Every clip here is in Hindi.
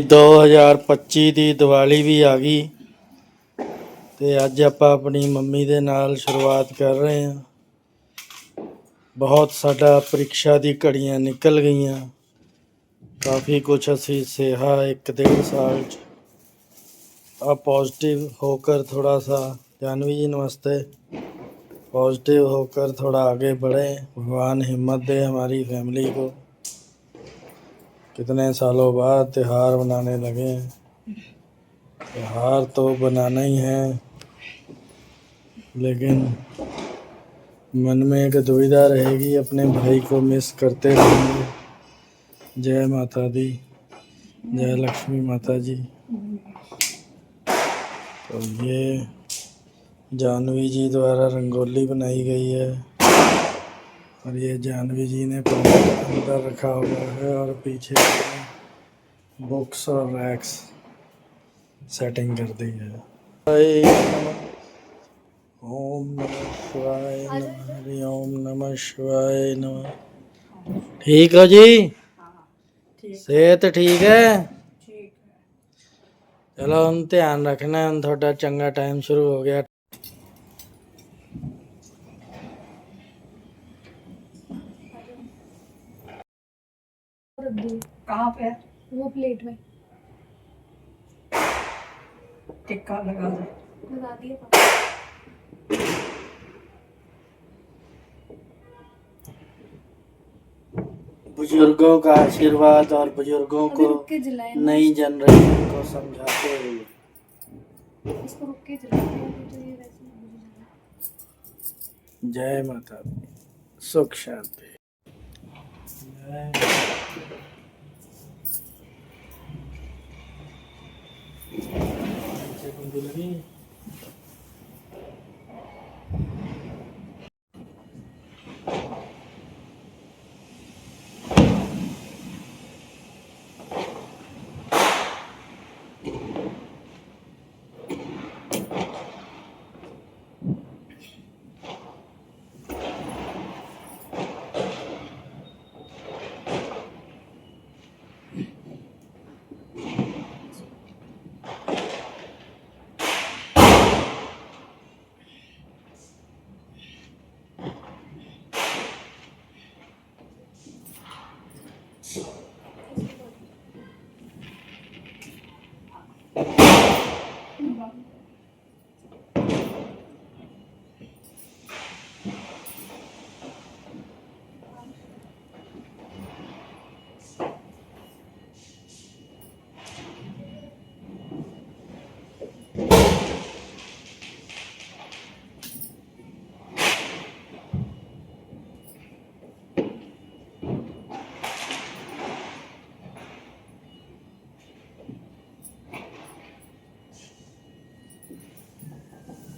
2025 ਦੀ ਦੀਵਾਲੀ ਵੀ ਆ ਗਈ ਤੇ ਅੱਜ ਆਪਾਂ ਆਪਣੀ ਮੰਮੀ ਦੇ ਨਾਲ ਸ਼ੁਰੂਆਤ ਕਰ ਰਹੇ ਹਾਂ। ਬਹੁਤ ਸਾਡਾ ਪ੍ਰੀਖਿਆ ਦੀ ਘੜੀਆਂ ਨਿਕਲ ਗਈਆਂ, ਕਾਫੀ ਕੁਛ ਅਸੀਂ ਸਿਹਾ 1-1.5 साल ਚ। अब पॉजिटिव होकर थोड़ा सा जानवी जी नमस्ते, पॉजिटिव होकर थोड़ा आगे बढ़े। भगवान हिम्मत दे हमारी फैमिली को। कितने सालों बाद त्यौहार बनाने लगे हैं। त्यौहार तो बनाना ही है, लेकिन मन में एक दुविधा रहेगी, अपने भाई को मिस करते रहेंगे। जय माता दी, जय लक्ष्मी माता जी। तो ये जानवी जी द्वारा रंगोली बनाई गई है और ये जानवी जी ने अंदर रखा हुआ है और पीछे बुक्स और रैक्स सेटिंग कर दी है। ओम नमः शिवाय नमः, हरि ओम नमः शिवाय नमः। ठीक हो जी? सेहत ठीक है? चलो हम ध्यान रखना, हम थोड़ा चंगा टाइम शुरू हो गया। कहाँ पे? वो प्लेट में टिक्का लगा दिया। बुजुर्गों का आशीर्वाद और बुजुर्गों को नई जनरेशन को समझाते हुए इसको रुक के जलाएंगे तो ये वैसे जय माता दी, सुख शांति।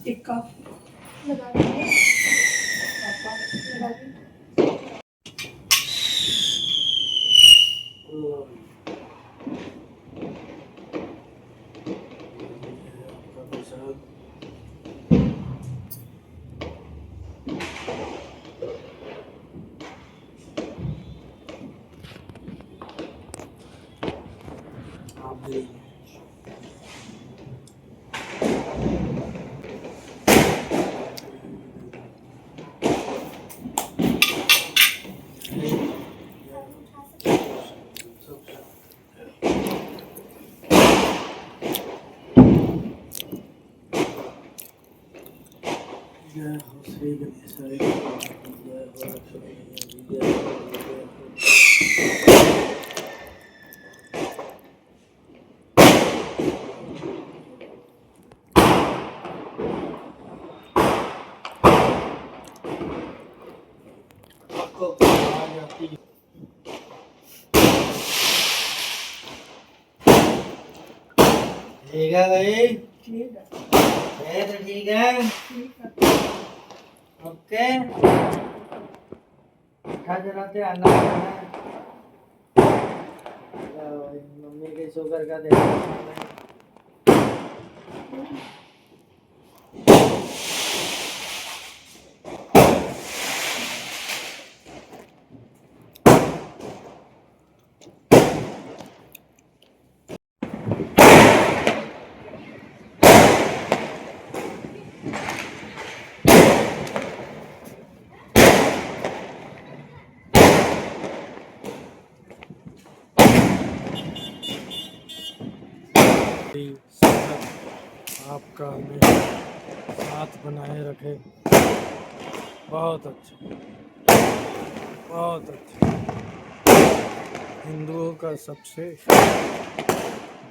टिक्का लगा देंगे। लगा देंगे। ठीक है भाई, ठीक है। ठीक है, ओके। जरा ध्यान रखना है, मम्मी के शुगर का ध्यान रखना है। की सेहत आपका हमेशा साथ बनाए रखे। बहुत अच्छा, बहुत अच्छा। हिंदुओं का सबसे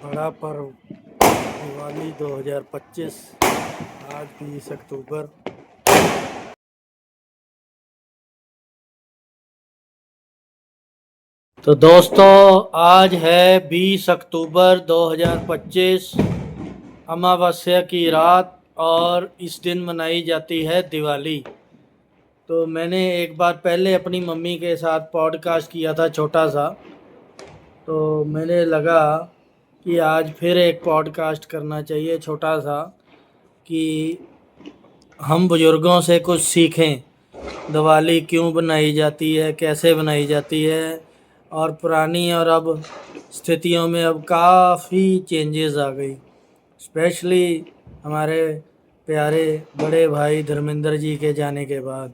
बड़ा पर्व दिवाली 2025, आज 20 अक्टूबर। तो दोस्तों, आज है 20 अक्टूबर 2025, अमावस्या की रात, और इस दिन मनाई जाती है दिवाली। तो मैंने एक बार पहले अपनी मम्मी के साथ पॉडकास्ट किया था छोटा सा, तो मैंने लगा कि आज फिर एक पॉडकास्ट करना चाहिए छोटा सा, कि हम बुज़ुर्गों से कुछ सीखें। दिवाली क्यों बनाई जाती है, कैसे बनाई जाती है, और पुरानी और अब स्थितियों में अब काफ़ी चेंजेस आ गई। स्पेशली हमारे प्यारे बड़े भाई धर्मेंद्र जी के जाने के बाद।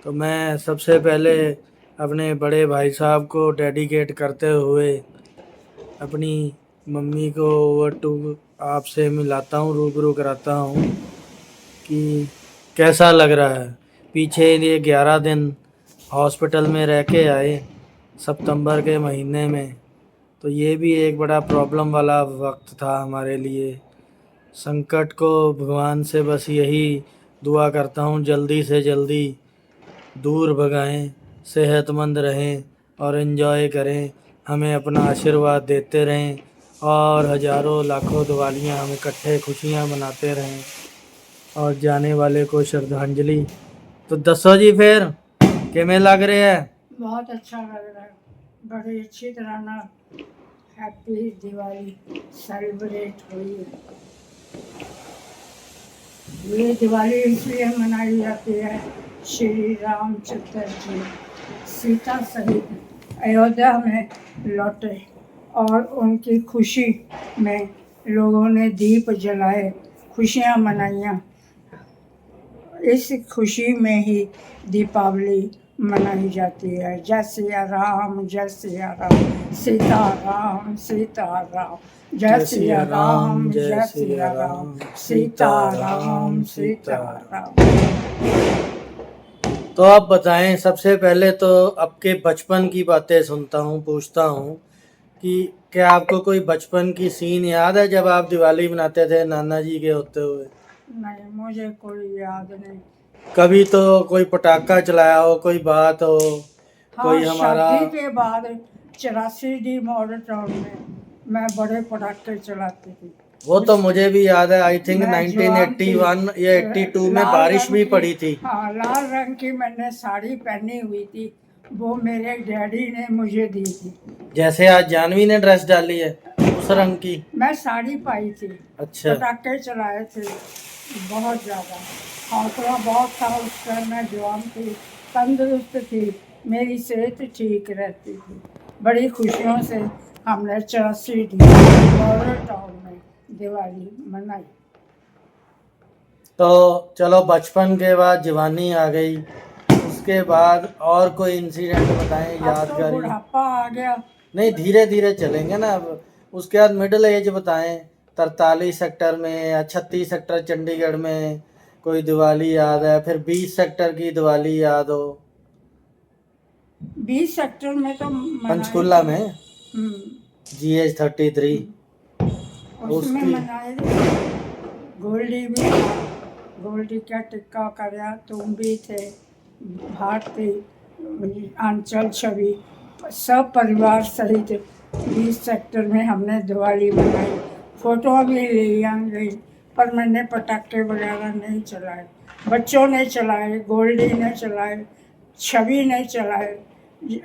तो मैं सबसे पहले अपने बड़े भाई साहब को डेडिकेट करते हुए अपनी मम्मी को ओवर टू आपसे मिलाता हूँ, रूबरू कराता हूँ कि कैसा लग रहा है। पीछे ये 11 दिन हॉस्पिटल में रह के आए सितंबर के महीने में, तो ये भी एक बड़ा प्रॉब्लम वाला वक्त था हमारे लिए। संकट को भगवान से बस यही दुआ करता हूँ जल्दी से जल्दी दूर भगाएं, सेहतमंद रहें और एंजॉय करें, हमें अपना आशीर्वाद देते रहें और हज़ारों लाखों दिवालियाँ हम इकट्ठे खुशियाँ मनाते रहें और जाने वाले को श्रद्धांजलि। तो दसो जी फिर किमें लग रहा है? बहुत अच्छा लग रहा है। बड़ी अच्छी तरह ना हैप्पी दिवाली सेलिब्रेट हुई है। ये दिवाली इसलिए मनाई जाती है, श्री रामचंद्र जी सीता सहित अयोध्या में लौटे और उनकी खुशी में लोगों ने दीप जलाए, खुशियाँ मनाइयाँ। इस खुशी में ही दीपावली मनाई जाती है। जय सिया राम, जय सिया राम, सीता राम, सीता राम, जय सिया राम, जय सिया राम, सीता राम, सीता राम। तो आप बताएं, सबसे पहले तो आपके बचपन की बातें सुनता हूँ, पूछता हूँ कि क्या आपको कोई बचपन की सीन याद है जब आप दिवाली मनाते थे नाना जी के होते हुए? नहीं, मुझे कोई याद नहीं। कभी तो कोई पटाखा चलाया हो, कोई बात हो, हाँ, कोई हमारा। शादी के बाद 84 डी मॉडल टाउन में मैं बड़े पटाखे चलाती थी। वो तो मुझे भी याद है, आई थिंक मैं जवान थी। 1981 या 82 में लाल बारिश रंग भी की- पड़ी थी। हाँ, लाल रंग की मैंने साड़ी पहनी हुई थी, वो मेरे डैडी ने मुझे दी थी। जैसे आज जानवी ने ड्रेस डाली है उस रंग की। मैं साड़ी पाई थी। अच्छा। पटाखे चलाए थे बहुत ज़्यादा। हौसला बहुत था उस टाइम, मैं जवान थी, तंदुरुस्त थी, मेरी सेहत ठीक रहती थी। बड़ी खुशियों से हमने 84 डी मॉडल टाउन में दिवाली मनाई। तो चलो, बचपन के बाद जवानी आ गई, उसके बाद और कोई इंसिडेंट बताएं अब तो यादगारी। बुढ़ापा आ गया। नहीं, धीरे धीरे चलेंगे ना अब। उसके बाद मिडिल एज बताएं, 43 सेक्टर में या 36 सेक्टर चंडीगढ़ में कोई दिवाली याद है, फिर 20 सेक्टर की दिवाली याद हो। 20 सेक्टर में तो मनाए पंचकुला थे। में GH33 उसमें उसकी। मनाए थे। गोल्डी भी था, गोल्डी का टिक्का करया, तुम भी थे, भारती, अंचल छवि, सब परिवार सहित 20 सेक्टर में हमने दिवाली मनाई। फोटो भी ली गई, पर मैंने पटाखे वगैरह नहीं चलाए। बच्चों ने चलाए, गोल्डी ने चलाए, छवि ने चलाए,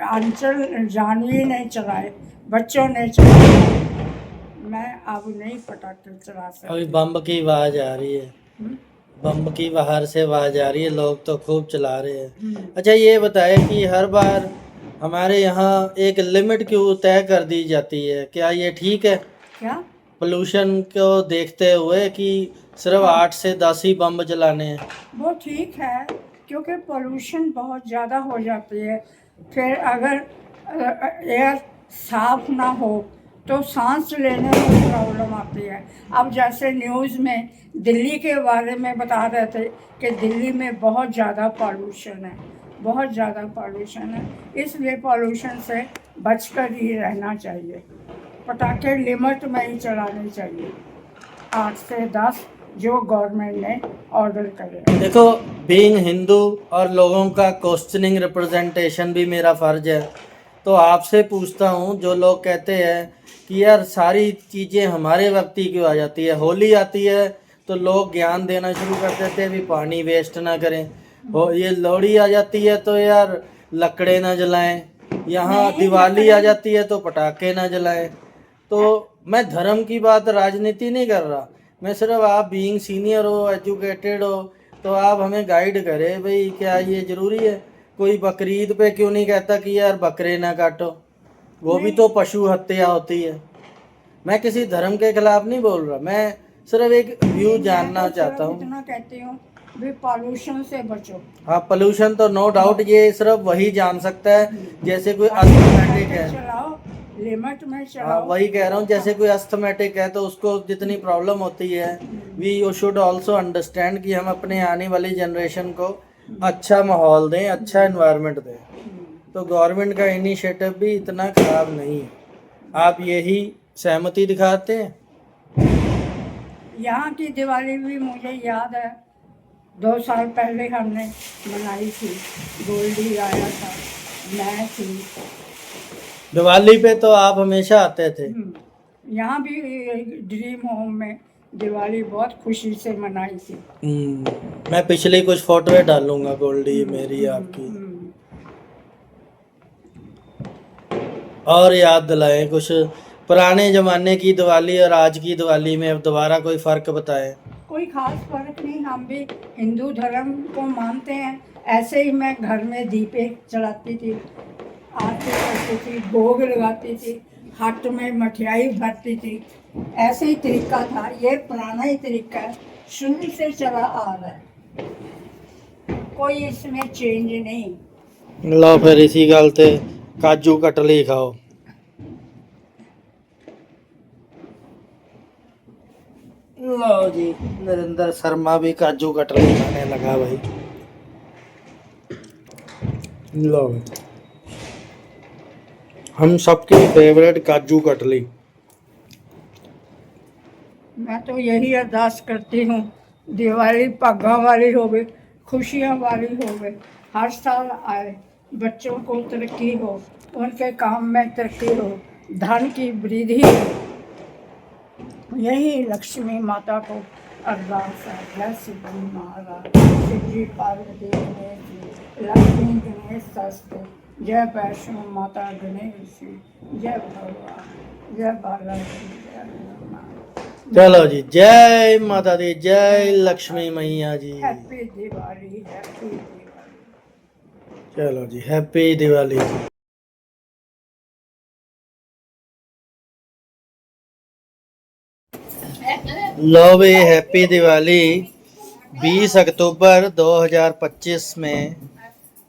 अंचल जानवी ने चलाए, बच्चों ने चलाए। मैं अब नहीं पटाखे चला सकती। अभी बम की आवाज आ रही है, बम की बाहर से आवाज आ रही है, लोग तो खूब चला रहे हैं। अच्छा, ये बताए कि हर बार हमारे यहाँ एक लिमिट क्यों तय कर दी जाती है, क्या ये ठीक है? क्या? पोल्यूशन को देखते हुए कि सिर्फ 8 से 10 ही बम जलाने हैं। वो ठीक है, क्योंकि पोल्यूशन बहुत ज़्यादा हो जाती है। फिर अगर एयर साफ ना हो तो सांस लेने में प्रॉब्लम आती है। अब जैसे न्यूज़ में दिल्ली के बारे में बता रहे थे कि दिल्ली में बहुत ज़्यादा पॉल्यूशन है, बहुत ज़्यादा पॉल्यूशन है, इसलिए पॉल्यूशन से बचकर ही रहना चाहिए। पटाखे लिमिट में ही चलाने चाहिए, 8 से 10 जो गवर्नमेंट ने ऑर्डर करे। देखो, बीइंग हिंदू और लोगों का क्वेश्चनिंग रिप्रेजेंटेशन भी मेरा फर्ज है। तो आपसे पूछता हूँ, जो लोग कहते हैं कि यार सारी चीज़ें हमारे वक्त ही क्यों आ जाती है, होली आती है तो लोग ज्ञान देना शुरू कर देते हैं भी पानी वेस्ट ना करें, हो ये लोहड़ी आ जाती है तो यार लकड़े ना जलाएं, यहाँ दिवाली आ जाती है तो पटाखे ना जलाएं। तो मैं धर्म की बात, राजनीति नहीं कर रहा, मैं सिर्फ आप बीइंग सीनियर हो, एजुकेटेड हो, तो आप हमें गाइड करें भाई क्या ये ज़रूरी है। कोई बकरीद पे क्यों नहीं कहता कि यार बकरे ना काटो, वो भी तो पशु हत्या होती है। मैं किसी धर्म के खिलाफ नहीं बोल रहा, मैं सिर्फ एक व्यू जानना चाहता हूँ। इतना कहती हूँ भी पॉल्यूशन से बचो। हाँ, पोल्यूशन तो नो डाउट ये सिर्फ वही जान सकता है, जैसे कोई अस्थमेटिक है। चलाओ, लिमिट में हाँ, चलाओ। वही कह रहा हूँ, जैसे कोई अस्थमेटिक है तो उसको जितनी प्रॉब्लम होती है, we you should also understand कि हम अपने आने वाली जनरेशन को अच्छा माहौल दें, अच्छा एनवायरनमेंट दें। तो गवर्नमेंट का इनिशिएटिव भी इतना खराब नहीं है। आप यही सहमति दिखाते हैं? यहाँ की दिवाली भी मुझे याद है, 2 साल पहले हमने मनाई थी, गोल्डी आया था, मैं थी। दिवाली पे तो आप हमेशा आते थे। यहाँ भी ड्रीम होम में दिवाली बहुत खुशी से मनाई थी। मैं पिछली कुछ फोटोएं डालूंगा, गोल्डी मेरी आपकी। और याद दिलाएं कुछ पुराने जमाने की दिवाली और आज की दिवाली में, अब दोबारा कोई फर्क बताएं। कोई खास फर्क नहीं, हम भी हिंदू धर्म को मानते हैं। ऐसे ही मैं घर में दीपे चढ़ाती थी, आरती करती थी, भोग लगाती थी, हाथ में मठियाई भरती थी, ऐसे ही तरीका था। ये पुराना ही तरीका है, शुरू से चला आ रहा है, कोई इसमें चेंज नहीं। लो फिर इसी गल ते काजू कटली खाओ। लो जी, नरेंद्र शर्मा भी काजू कटली खाने लगा भाई। लो भाई, हम सबकी फेवरेट काजू कटली। मैं तो यही अरदास करती हूँ, दिवाली भागा वाली होवे, खुशियाँ वाली होवे, हर साल आए, बच्चों को तरक्की हो, उनके काम में तरक्की हो, धन की वृद्धि हो। यही लक्ष्मी माता को अरदास है। जय शिवजी महाराज, शिवजी पार्वती गणेश, लक्ष्मी गणेश शास्त्री, जय वैष्णो माता गणेश, जय भगवान, जय बालाजी, जय हनुमान। चलो जी, जय माता दी, जय लक्ष्मी मैया जी। Happy Diwali, happy Diwali. चलो जी, हैप्पी दिवाली। लो भाई, हैप्पी दिवाली। 20 अक्टूबर 2025 में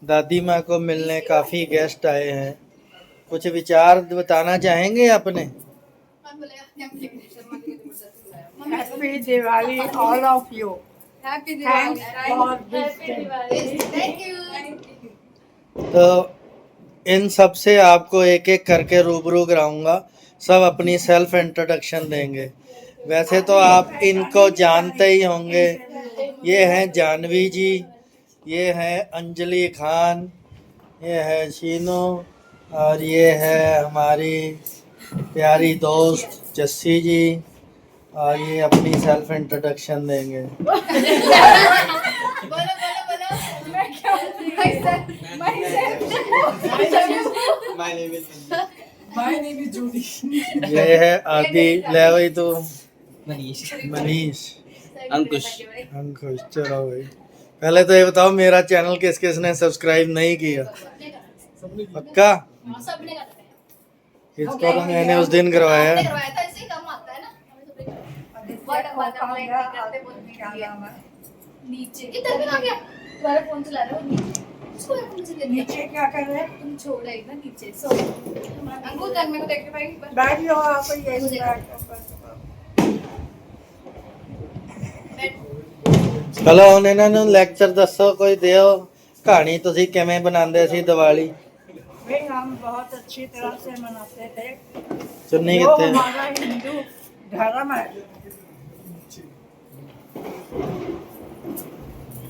दादी माँ को मिलने काफ़ी गेस्ट आए हैं। कुछ विचार बताना चाहेंगे अपने? Happy Diwali all of you. Thanks for this thank you. तो इन सब से आपको एक एक करके रूबरू कराऊंगा, सब अपनी सेल्फ इंट्रोडक्शन देंगे। वैसे तो आप इनको जानते ही होंगे, ये हैं जानवी जी, ये हैं अंजलि खान, ये है शीनो, और ये है हमारी प्यारी दोस्त जस्सी जी, और ये अपनी सेल्फ इंट्रोडक्शन देंगे। बोलो बोलो बोलो। मैं क्या My name is Judy. ये है आदि, ले भाई तू। Manish. मनीष, अंकुश। अंकुश। चलो भाई, पहले तो ये बताओ मेरा चैनल किस किस ने सब्सक्राइब नहीं किया? पक्का? सबने करते हैं। इसको तो मैंने उस दिन करवाया। आपने करवाया था, इससे कम आता है ना हमें तो नीचे इधर भी आ गया, तुम्हारा फोन चला रहे हो नीचे। उसको मुझे दे दिया। नीचे क्या कर रहे हैं? तुम छोड़ा एक ना नीचे सो अंकुर तक मेरे को देख के भाई बस बैठ जाओ आप ये मुझे- ਚਲੋ ਹੁਣ ਇਹਨਾਂ ਨੂੰ ਲੈਕਚਰ ਦੱਸੋ ਕੋਈ ਦਿਓ ਕਹਾਣੀ ਤੁਸੀਂ ਕਿਵੇਂ ਬਣਾਉਂਦੇ ਸੀ ਦੀਵਾਲੀ भाई हम बहुत अच्छी तरह से मनाते थे ਚੁੰਨੀ जो ਕਿੱਥੇ हमारा हिंदू धर्म है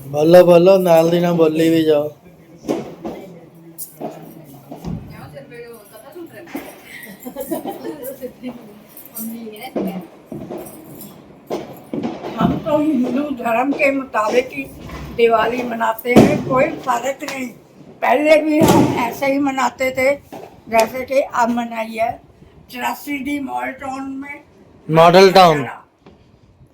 ਬੋਲੋ ਬੋਲੋ ਨਾਲ ਦੀ ਨਾਲ ਬੋਲੀ ਵੀ ਜਾਓ हम तो हिंदू धर्म के मुताबिक ही दिवाली मनाते हैं कोई फर्क नहीं पहले भी हम ऐसे ही मनाते थे जैसे कि अब मनाई है 83D मॉडल टाउन में मॉडल टाउन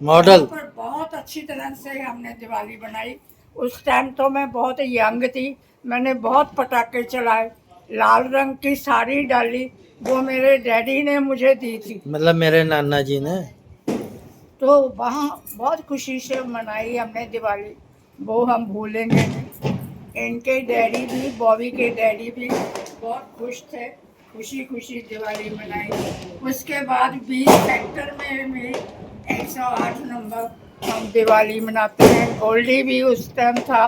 मॉडल वहाँ पर बहुत अच्छी तरह से हमने दिवाली बनाई उस टाइम तो मैं बहुत यंग थी मैंने बहुत पटाखे चलाए लाल रंग की साड़ी डाली वो मेरे डैडी ने मुझे दी थी मतलब मेरे नाना जी ने तो वहाँ बहुत खुशी से मनाई हमने दिवाली वो हम भूलेंगे नहीं इनके डैडी भी बॉबी के डैडी भी बहुत खुश थे खुशी खुशी दिवाली मनाई उसके बाद 20 सेक्टर में भी 108 नंबर हम दिवाली मनाते हैं गोल्डी भी उस टाइम था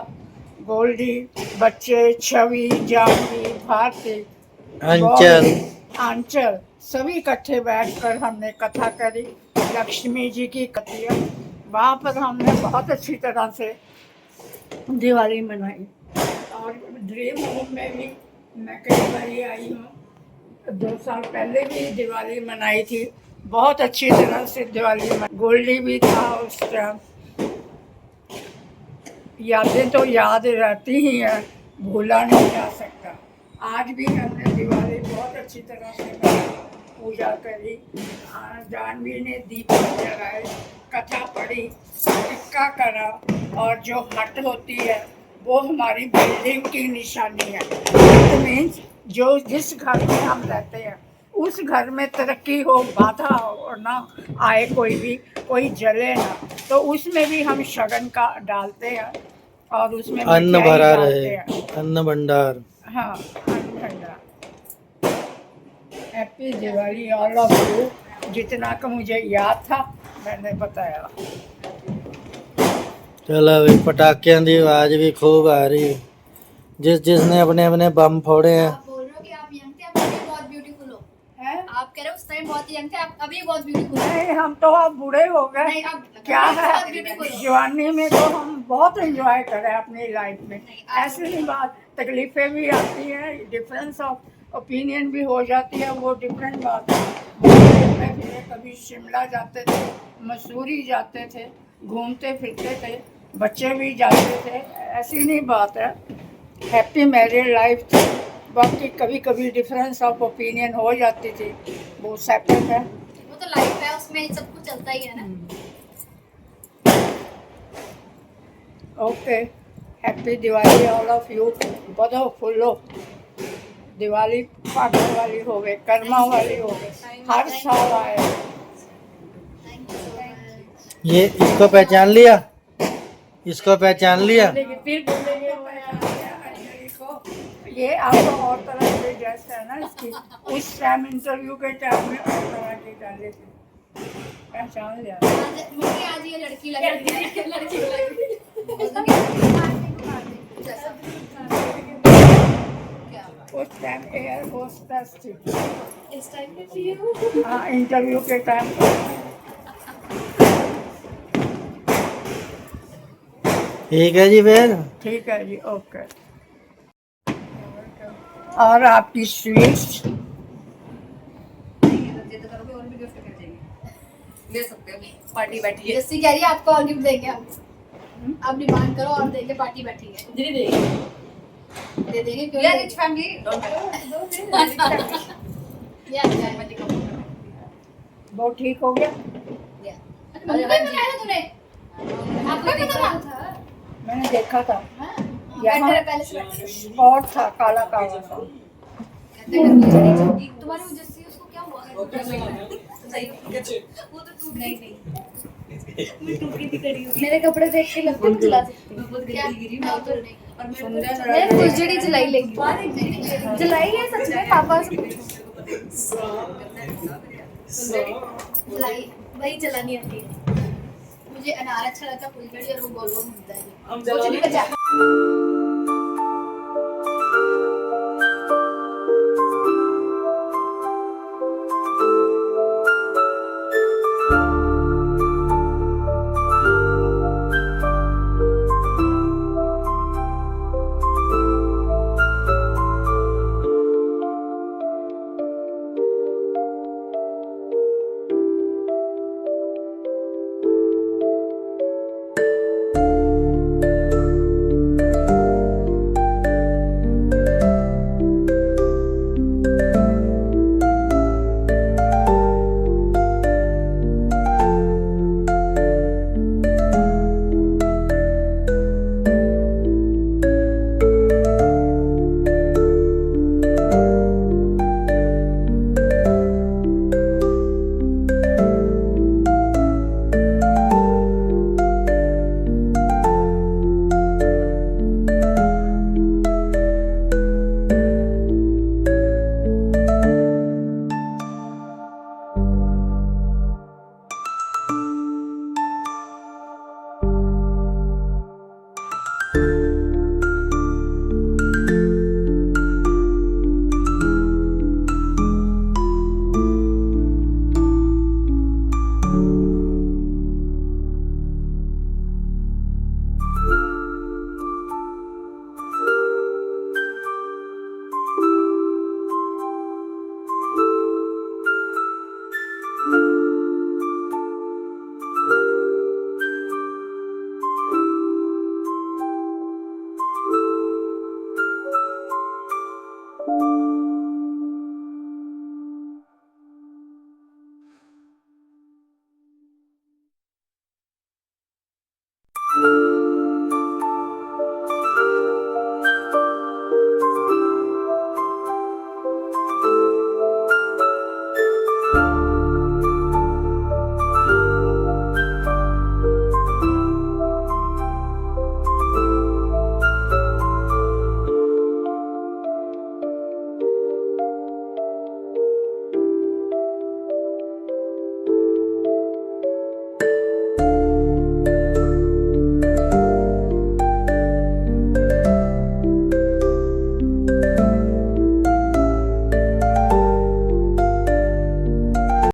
गोल्डी बच्चे छवि जानवी भारती अंचल आंचल सभी इकट्ठे बैठकर हमने कथा करी लक्ष्मी जी की कथिया वहाँ पर हमने बहुत अच्छी तरह से दिवाली मनाई और ड्रीम होम में भी मैं कई बारी आई हूँ 2 साल पहले भी दिवाली मनाई थी बहुत अच्छी तरह से दिवाली गोल्डी भी था उस टाइम यादें तो याद रहती ही हैं भूला नहीं जा सकता आज भी हमने दिवाली बहुत अच्छी तरह से मनाई पूजा करी जानवी ने दीपक जलाए कथा पढ़ी टिक्का करा और जो हट होती है वो हमारी बिल्डिंग की निशानी है इट मीन्स जो जिस घर में हम रहते हैं उस घर में तरक्की हो बाधा हो ना आए कोई जले ना तो उसमें भी हम शगन का डालते हैं और उसमें अन्न मिठाई भरा डालते रहे हैं। अन्न भंडार हाँ अन्न भंडार happy Diwali all of you जितना का मुझे याद था मैंने बताया चलो अभी पटाखियां की आवाज भी खूब आ रही है जिसने अपने अपने बम फोड़े हैं आप बोल रहे हो कि आप यंग थे आप अभी बहुत ब्यूटीफुल हो है आप कह रहे हो उस टाइम बहुत यंग थे आप अभी बहुत ब्यूटीफुल हो नहीं हम तो अब बूढ़े हो गए नहीं आप क्या है बहुत ब्यूटीफुल हो जवानी में तो हम बहुत एंजॉय करें अपनी लाइफ में नहीं, आप- ऐसी नहीं बात तकलीफें भी आती हैं डिफरेंस ऑफ ओपिनियन भी हो जाती है वो डिफरेंट बात है घूमने फिरे कभी शिमला जाते थे मसूरी जाते थे घूमते फिरते थे बच्चे भी जाते थे ऐसी नहीं बात है हैप्पी मैरिड लाइफ थी बाकी कभी कभी डिफरेंस ऑफ ओपिनियन हो जाती थी वो सेपरेट है वो तो लाइफ है उसमें सब कुछ चलता ही है ना okay happy Diwali all of you बधो फुल्लो दिवाली पागल वाली हो गए कर्मा वाली हो गए हर साल आए थैंक यू सो मच ये इसको पहचान लिया इसको पहचान लिया लेकिन फिर बोलेंगे वो अंजलि को ये आपको और तरह के ड्रेस है ना इसकी उस टाइम इंटरव्यू के टाइम में और तरह के डाले थे पहचान लिया मुझे आज ये लड़की लग रही है लड़की लग रही क्या उस टाइम एयर होस्टेस थी इस टाइम पे थी वो हाँ इंटरव्यू के टाइम ठीक है जी फिर ठीक है जी ओके और आपकी स्वीट्स ले सकते हो पार्टी बैठी है जैसे कह रही है आपको और गिफ्ट देंगे हम आप डिमांड करो और देंगे पार्टी बैठी है दीदी दे देंगे क्यों यार नहीं रिच फैमिली डोंट देंगे? या वो ठीक हो गया मम्मी को बताया था तूने आपको भी पता था मैंने देखा था हाँ यहाँ बेटर पहले से स्पॉट था काला काला सा तुम्हारी वजह से उसको क्या हुआ सही वो तो तू नहीं नहीं मैं टूटी थी कड़ी हुई मेरे कपड़े देख के लगता है मैं जला सकती हूँ मैं बहुत क्या गंदी गिरी मैं मैं तो नहीं और मैं फुलझड़ी जलाई लेगी जलाई है सच में पापा से पूछो जलाई वही जलानी आती है मुझे अनार अच्छा लगता है फुलझड़ी और वो गोल गोल घूमता है हम कुछ नहीं जला बचा